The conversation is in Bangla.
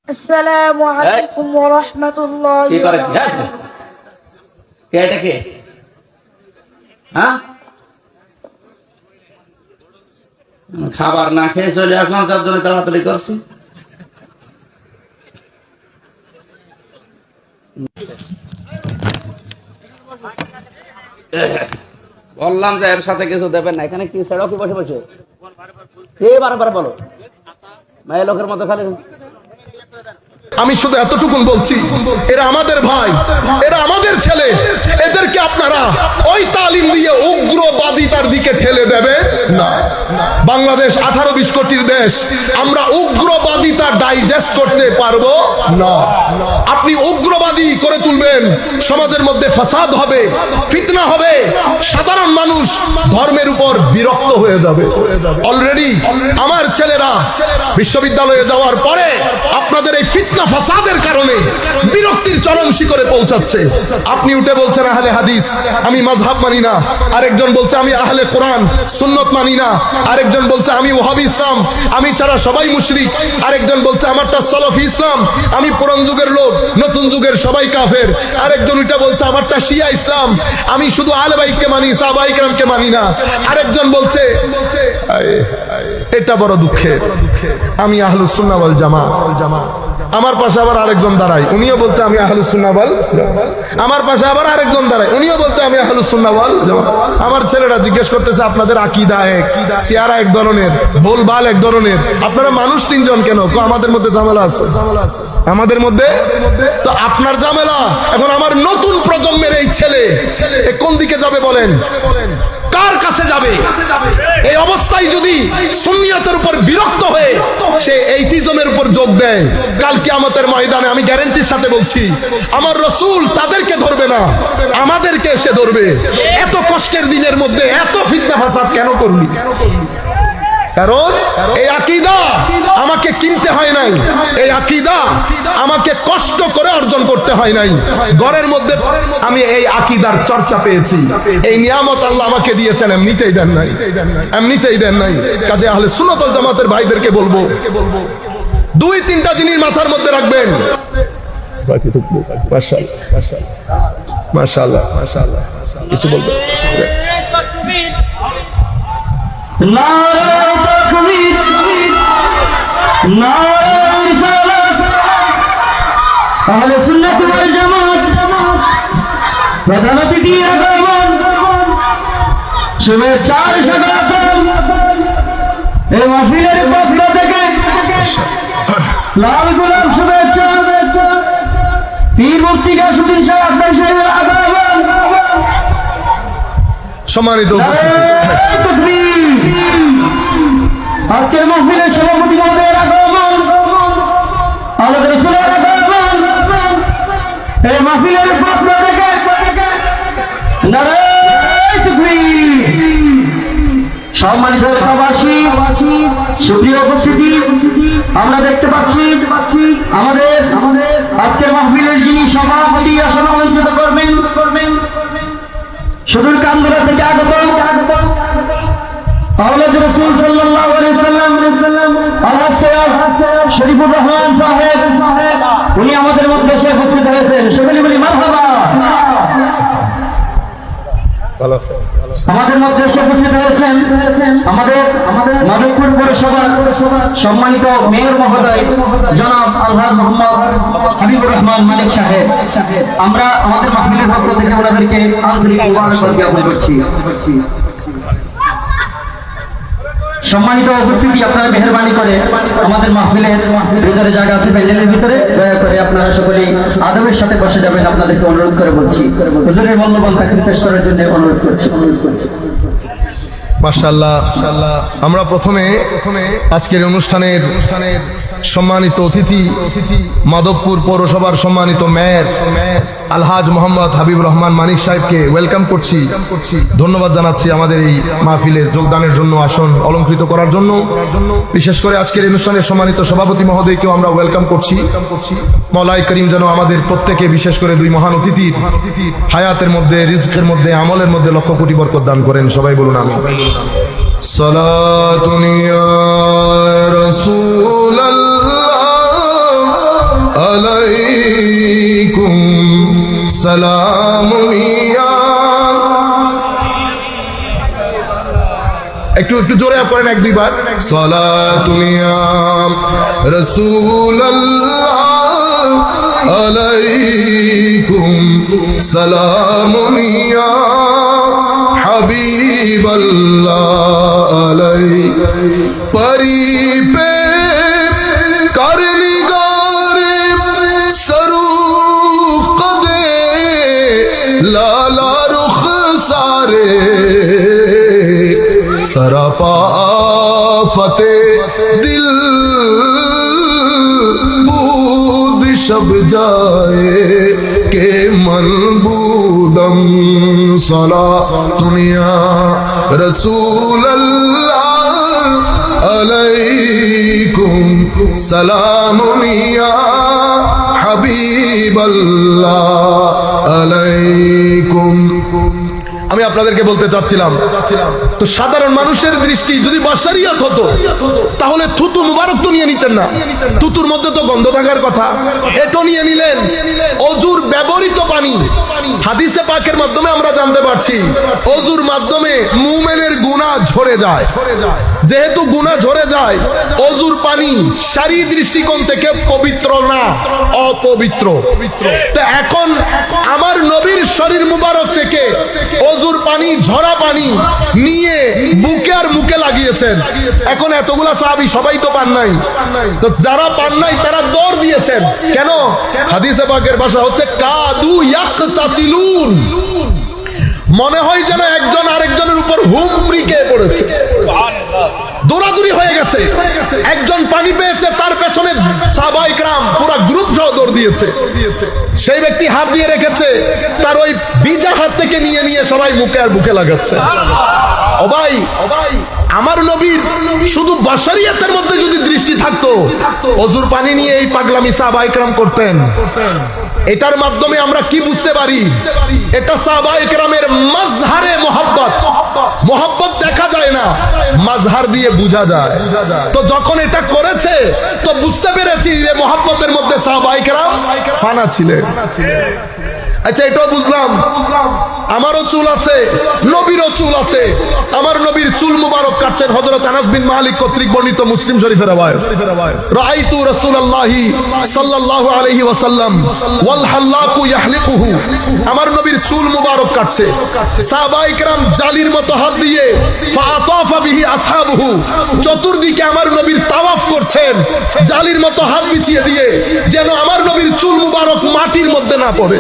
আসসালামু আলাইকুম ওয়া রাহমাতুল্লাহি কি করে কে এটা কে হ্যাঁ খাবার না খেয়ে চলে আসলাম তার জন্য তাড়াতাড়ি করছি বললাম যে এর সাথে কিছু দেবেন না এখানে কি ছেড়ো কি বসে বসে কে বারবার বলো মায়ের লোকের মতো খালি আমি শুধু এতটুকুন বলছি, এরা আমাদের ভাই, এরা আমাদের ছেলে, এদেরকে আপনারা ওই তালিম দিয়ে উগ্রবাদিতার দিকে ঠেলে দেবে না। বাংলাদেশ 18-20 কোটির দেশ, আমরা উগ্রবাদিতা ডাইজেস্ট করতে পারবো না। আপনি উগ্রবাদী করে তুলবেন, সমাজের মধ্যে ফাসাদ হবে, ফিতনা হবে, সাধারণ মানুষ ধর্মের উপর বিরক্ত হয়ে যাবে। অলরেডি আমার ছেলেরা বিশ্ববিদ্যালয়ে যাওয়ার পরে আপনাদের এই ফিতনা ফাসাদের কারণে বিরক্তির চরম শিখরে পৌঁছাচ্ছে। আপনি উঠে বলছেন আহলে হাদিস, আমি মাযহাব মানি না। আরেকজন বলছে আমি আহলে কোরআন সুন্নত মানি না। আরেকজন বলছে আমি ওয়াহাবি ইসলাম, আমি ছাড়া সবাই মুশরিক। আরেকজন বলছে আমারটা সলফি ইসলাম, আমি পুরান যুগের লোক, নতুন যুগের সবাই কাফের। আরেকজন এটা বলছে আমারটা শিয়া ইসলাম, আমি শুধু আহলে বাইতকে মানি, সাহাবায়ে কেরামকে মানি না। আরেকজন বলছে এটা বড় দুঃখের, আমি আহলুস সুন্নাহ ওয়াল জামাত। আমার পাশে আবার আরেকজন দাঁড়ায়, উনিও বলছে আমি আহলুস সুন্নাহ ওয়াল জামাত। আমার পাশে আবার আরেকজন দাঁড়ায়, উনিও বলছে আমি আহলুস সুন্নাহ ওয়াল জামাত। আমার ছেলেরা জিজ্ঞেস করতেছে আপনাদের আকীদা এক, সিয়ারা এক ধরনের, ভুলভাল এক ধরনের, আপনারা মানুষ তিনজন কেন? আমাদের মধ্যে ঝামেলা আছে, আমাদের মধ্যে তো আপনার ঝামেলা। এখন আমার নতুন প্রজন্মের এই ছেলে কোন দিকে যাবে বলেন? কার কাছে যাবে? এই অবস্থায় যদি সুন্নিয়তের উপর বিরক্ত হয়ে সে এইতিজমের উপর যোগ দেয়, কাল কিয়ামতের ময়দানে আমি গ্যারান্টির সাথে বলছি আমার রাসূল তাদেরকে ধরবে না, আমাদেরকে এসে ধরবে। এত কষ্টের দিনের মধ্যে এত ফিতনা ফাসাদ কেন করলি? কারণ এই আকীদা আমাকে কিনতে হয় নাই, এই আকীদা আমাকে কষ্ট করে অর্জন করতে হয় নাই। ঘরের মধ্যে আমি এই আকীদার চর্চা পেয়েছি, এই নিয়ামত আল্লাহ আমাকে দিয়েছেন, এমনিতেই দেন নাই, এমনিতেই দেন নাই। কাজে আহলে সুন্নাত ওয়াল জামাতের ভাইদেরকে বলবো, 2-3টা জিনিস মাথার মধ্যে রাখবেন। মাশাআল্লাহ মাশাআল্লাহ মাশাআল্লাহ, কিছু বলবেন? নারে তাকবীর, নারে রিসালাত, আহলে সুন্নাত ওয়াল জামাত প্রধান অতিথি আগমন, শুভেচ্ছার স্বাগতম। এই মাহফিলের পক্ষ থেকে লাল গোলাপ শুভেচ্ছা, পীর মুফতি গাজীউদ্দিন শাহ আজহারী সাহেবের আগমন। সম্মানিত আজকের মাহফিলের সভাপতি মহোদয়ের আগমন, আল্লাহর রাসূলের আগমন। এই মাহফিলের পক্ষ থেকে নারে তাকবীর। সম্মানিত এলাকাবাসী, সুপ্রিয় উপস্থিতি, আমরা দেখতে পাচ্ছি আমাদের আজকের মাহফিলের যিনি সভাপতি আসন অলঙ্কৃত করবেন, সুদূর কান্দরা থেকে আগত আওলাদ রাসূল সাল্লাল্লাহু আলাইহি সাল্লাম আল্লাহ সাইয়্যিদ শরীফুর রহমান সাহেব, উনি আমাদের মধ্যে এসে উপস্থিত হয়েছেন। সকলে বলি মারহাবা। আমাদের মধ্যে এসে উপস্থিত হয়েছেন আমাদের মাধবপুর পৌরসভার সম্মানিত মেয়র মহোদয় জনাব আলহাজ মোহাম্মদ হাবিবুর রহমান মালিক সাহেব। আমরা আমাদের মাহফিলের পক্ষ থেকে ওনাদেরকে আন্তরিক মোবারকবাদ জ্ঞাপন করছি। সম্মানিত উপস্থিতি, আপনারা মেহেরবানি করে আমাদের মাহফিলের ভিতরে জায়গা আছে প্যান্ডেলের ভিতরে, দয়া করে আপনারা সকলেই আদবের সাথে বসে যাবেন, আপনাদেরকে অনুরোধ করে বলছি। হুজুরের মূল্যবান তাকরীর পেশ করার জন্য অনুরোধ করছি। মাশাআল্লাহ। আমরা প্রথমে আজকের অনুষ্ঠানের সম্মানিত অতিথি মাধবপুর পৌরসভার সম্মানিত মেয়র আলহাজ মোহাম্মদ হাবিবুর রহমান মানিক সাহেবকে ওয়েলকাম করছি, ধন্যবাদ জানাচ্ছি আমাদের এই মাহফিলে যোগদানের জন্য, আসন অলঙ্কৃত করার জন্য। বিশেষ করে আজকের অনুষ্ঠানের সম্মানিত সভাপতি মহোদয়কেও আমরা ওয়েলকাম করছি। মওলাই করিম যেন আমাদের প্রত্যেকে, বিশেষ করে দুই মহান অতিথির হায়াতের মধ্যে, রিজকের মধ্যে, আমলের মধ্যে লক্ষ কোটি বরকত দান করেন। সবাই বলুন আমিন। সালাতুন ইয়া রাসূলাল্লাহ সালামুন ইয়া একটু জোরে পড়েন এক দুইবার সালাতুন ইয়া রাসূলুল্লাহ আলাইকুম সালামুন ইয়া হাবিবাল্লাহ আলাই পরি পে করনি গারে সরু কদে লালা রুখ সারে সরাপা ফতে দিল বুদ শব जाए के मनबूदम सला दुनिया रसूल अल्लाह अलैकुम सलामुनिया हबीब अल्लाह अलैकुम। আমি আপনাদেরকে বলতে চাচ্ছিলাম তো সাধারণ মানুষের দৃষ্টি যদি বাশারিয়াত হতো তাহলে থুতু মুবারক তো নিয়ে নিতেন না, থুতুর মধ্যে তো গন্ধ থাকার কথা, এটো নিয়ে নিলেন। অজুর ব্যবহৃত পানি হাদিসে পাকের মাধ্যমে আমরা জানতে পারছি অজুর মাধ্যমে মুমিনের গুনাহ ঝরে যায়। যেহেতু গুনাহ ঝরে যায় অজুর পানি শারঈ দৃষ্টিকোণ থেকে পবিত্র না, অপবিত্র। তো এখন আমার নবীর শরীর মুবারক থেকে অজুর পানি ঝরা পানি নিয়ে বুকে আর মুখে লাগিয়েছেন। এখন এতগুলা সাহাবী সবাই তো পান নাই, তো যারা পান নাই তারা দৌড় দিয়েছেন। কেন? হাদিসে পাকের ভাষা হচ্ছে কাদু ইয়াকতাতিলুন, মনে হয় যেন একজন আরেকজনের উপর হুমড়িকে পড়েছে, দৌড়াদৌড়ি হয়ে গেছে। একজন পানি পেয়েছে তার পেছনে সাহাবায়ে কেরাম পুরো গ্রুপ সহ দৌড় দিয়েছে। সেই ব্যক্তি হাত দিয়ে রেখেছে, তার ওই ভিজা হাত থেকে নিয়ে নিয়ে সবাই মুখে আর বুকে লাগাচ্ছে। ও ভাই, আমার নবীর শুধু বাশারিয়াতের মধ্যে যদি দৃষ্টি থাকতো অজুর পানি নিয়ে এই পাগলামি সাহাবায়ে কেরাম করতেন। এটার মাধ্যমে আমরা কি বুঝতে পারি? এটা সাহাবায়ে কেরামের মাজহারে মুহাব্বত। মুহাব্বত দেখা যায় না, মাজহার দিয়ে বোঝা যায়। তো যখন এটা করেছে তো বুঝতে পেরেছি যে মুহাব্বতের মধ্যে সাহাবায়ে কেরাম ফানা ছিলেন। আচ্ছা, এটাও বুঝলাম আমারও চুল আছে, নবীরও চুল আছে। আমার নবীর চুল মুবারক কাটছেন হযরত আনাস বিন মালিক কর্তৃক বর্ণিত মুসলিম শরীফের রাওয়ায়াত। রাআইতু রাসূলুল্লাহি সাল্লাল্লাহু আলাইহি ওয়াসাল্লাম ওয়াল হাল্লাকু ইয়াহলিকুহু, আমার নবীর চুল মুবারক কাটছে। সাহাবায়ে কেরাম জালির মতো হাত দিয়ে ফাআতাফা বিহি আসহাবুহু, চতুর্দিকে আমার নবীর তাওয়াফ করছেন জালির মতো হাত বিছিয়ে দিয়ে, যেন আমার নবীর চুল মুবারক মাটির মধ্যে না পড়ে।